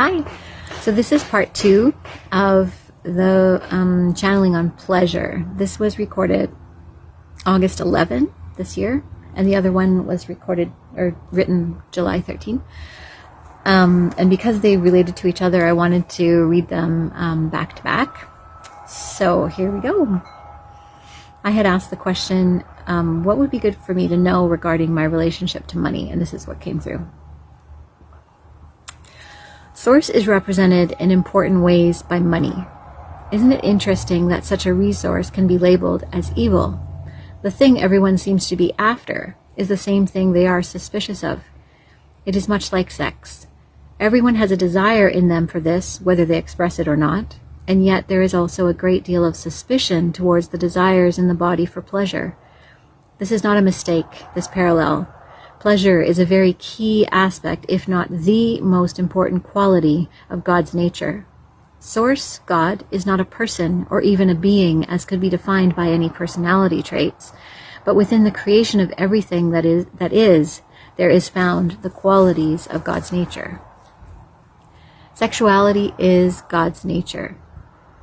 Hi. So this is part 2 of the channeling on pleasure. This was recorded August 11 this year, and the other one was recorded or written July 13. And because they related to each other, I wanted to read them back to back. So here we go. I had asked the question, what would be good for me to know regarding my relationship to money? And this is what came through. Source is represented in important ways by money. Isn't it interesting that such a resource can be labeled as evil? The thing everyone seems to be after is the same thing they are suspicious of. It is much like sex. Everyone has a desire in them for this, whether they express it or not, and yet there is also a great deal of suspicion towards the desires in the body for pleasure. This is not a mistake, this parallel. Pleasure is a very key aspect, if not the most important quality of God's nature. Source, God, is not a person or even a being as could be defined by any personality traits, but within the creation of everything that is, there is found the qualities of God's nature. Sexuality is God's nature.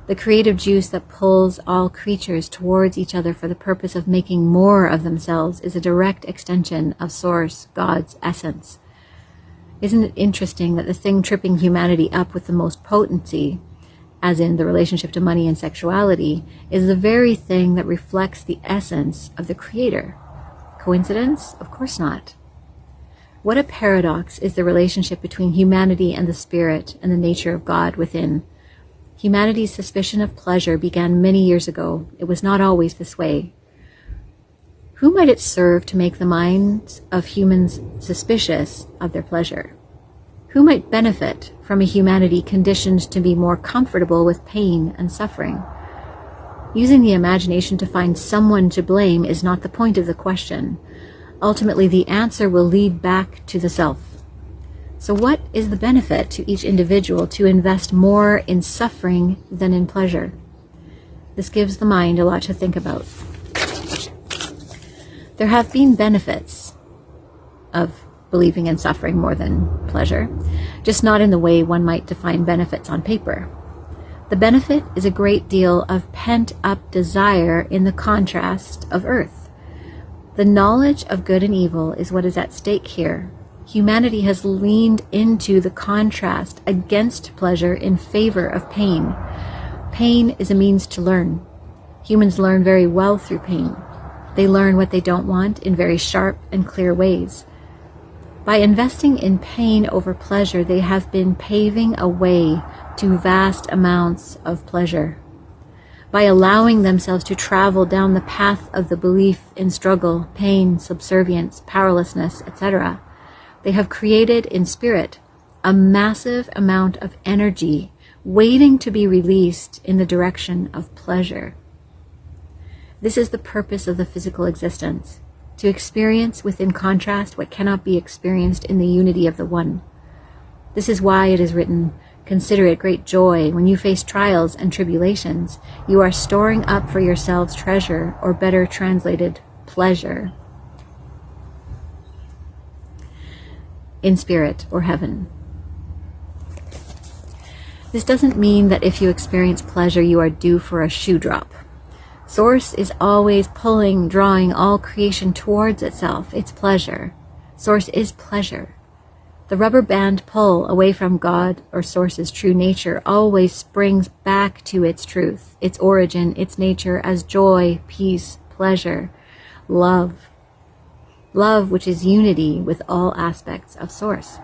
The creative juice that pulls all creatures towards each other for the purpose of making more of themselves is a direct extension of Source, God's essence. Isn't it interesting that the thing tripping humanity up with the most potency, as in the relationship to money and sexuality, is the very thing that reflects the essence of the Creator? Coincidence? Of course not. What a paradox is the relationship between humanity and the Spirit and the nature of God within. Humanity's suspicion of pleasure began many years ago. It was not always this way. Who might it serve to make the minds of humans suspicious of their pleasure? Who might benefit from a humanity conditioned to be more comfortable with pain and suffering? Using the imagination to find someone to blame is not the point of the question. Ultimately, the answer will lead back to the self. So what is the benefit to each individual to invest more in suffering than in pleasure? This gives the mind a lot to think about. There have been benefits of believing in suffering more than pleasure, just not in the way one might define benefits on paper. The benefit is a great deal of pent-up desire in the contrast of earth. The knowledge of good and evil is what is at stake here. Humanity has leaned into the contrast against pleasure in favor of pain. Pain is a means to learn. Humans learn very well through pain. They learn what they don't want in very sharp and clear ways. By investing in pain over pleasure, they have been paving a way to vast amounts of pleasure. By allowing themselves to travel down the path of the belief in struggle, pain, subservience, powerlessness, etc., they have created in spirit a massive amount of energy waiting to be released in the direction of pleasure. This is the purpose of the physical existence, to experience within contrast what cannot be experienced in the unity of the One. This is why it is written, "Consider it great joy when you face trials and tribulations. You are storing up for yourselves treasure," or better translated, pleasure, in spirit or heaven. This doesn't mean that if you experience pleasure, you are due for a shoe drop. Source is always pulling, drawing all creation towards itself. It's pleasure. Source is pleasure. The rubber band pull away from God or Source's true nature always springs back to its truth, its origin, its nature as joy, peace, pleasure, love. Love, which is unity with all aspects of Source.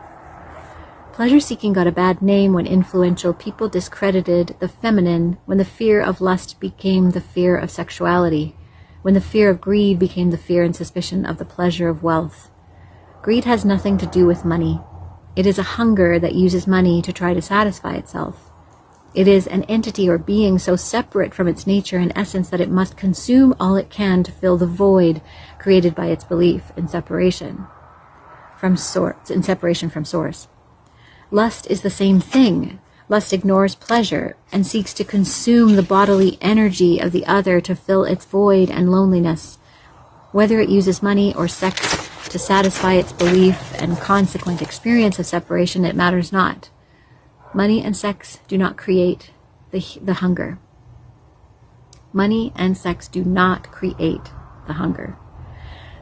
Pleasure-seeking got a bad name when influential people discredited the feminine, when the fear of lust became the fear of sexuality, when the fear of greed became the fear and suspicion of the pleasure of wealth. Greed has nothing to do with money. It is a hunger that uses money to try to satisfy itself. It is an entity or being so separate from its nature and essence that it must consume all it can to fill the void created by its belief in separation from Source. Lust is the same thing. Lust ignores pleasure and seeks to consume the bodily energy of the other to fill its void and loneliness. Whether it uses money or sex to satisfy its belief and consequent experience of separation, it matters not. Money and sex do not create the hunger. Money and sex do not create the hunger.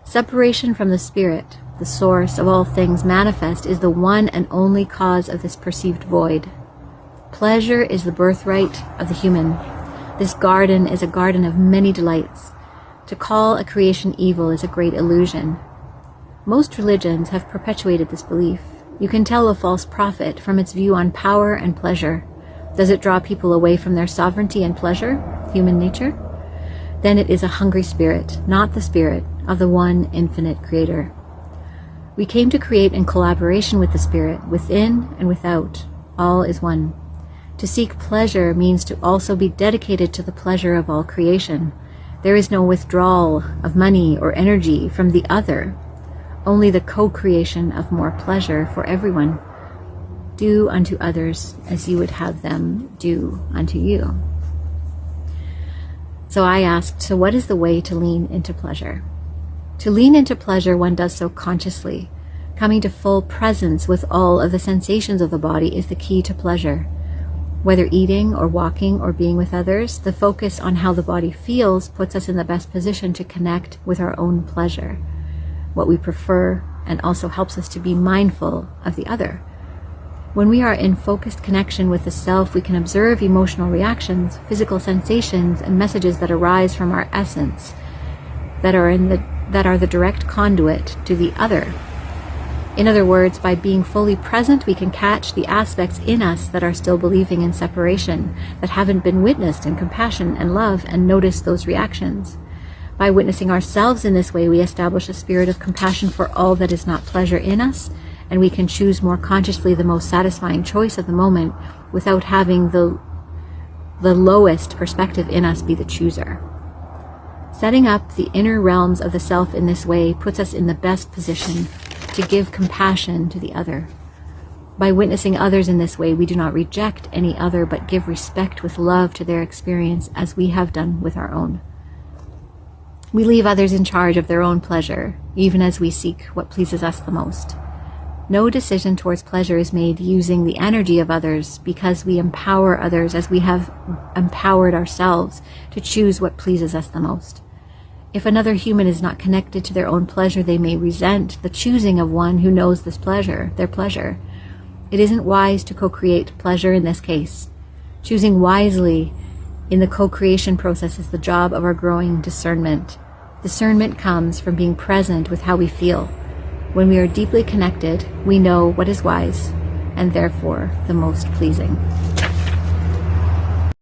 Separation from the spirit, the source of all things manifest, is the one and only cause of this perceived void. Pleasure is the birthright of the human. This garden is a garden of many delights. To call a creation evil is a great illusion. Most religions have perpetuated this belief. You can tell a false prophet from its view on power and pleasure. Does it draw people away from their sovereignty and pleasure, human nature? Then it is a hungry spirit, not the spirit of the one infinite creator. We came to create in collaboration with the spirit, within and without. All is one. To seek pleasure means to also be dedicated to the pleasure of all creation. There is no withdrawal of money or energy from the other, only the co-creation of more pleasure for everyone. Do unto others as you would have them do unto you. So I asked, so what is the way to lean into pleasure? To lean into pleasure, one does so consciously. Coming to full presence with all of the sensations of the body is the key to pleasure. Whether eating or walking or being with others, the focus on how the body feels puts us in the best position to connect with our own pleasure, what we prefer, and also helps us to be mindful of the other. When we are in focused connection with the self, we can observe emotional reactions, physical sensations, and messages that arise from our essence, that are the direct conduit to the other. In other words, by being fully present, we can catch the aspects in us that are still believing in separation, that haven't been witnessed in compassion and love, and notice those reactions. By witnessing ourselves in this way, we establish a spirit of compassion for all that is not pleasure in us, and we can choose more consciously the most satisfying choice of the moment without having the lowest perspective in us be the chooser. Setting up the inner realms of the self in this way puts us in the best position to give compassion to the other. By witnessing others in this way, we do not reject any other, but give respect with love to their experience as we have done with our own. We leave others in charge of their own pleasure, even as we seek what pleases us the most. No decision towards pleasure is made using the energy of others, because we empower others as we have empowered ourselves to choose what pleases us the most. If another human is not connected to their own pleasure, they may resent the choosing of one who knows this pleasure, their pleasure. It isn't wise to co-create pleasure in this case. Choosing wisely in the co-creation process is the job of our growing discernment. Discernment comes from being present with how we feel. When we are deeply connected, we know what is wise and therefore the most pleasing.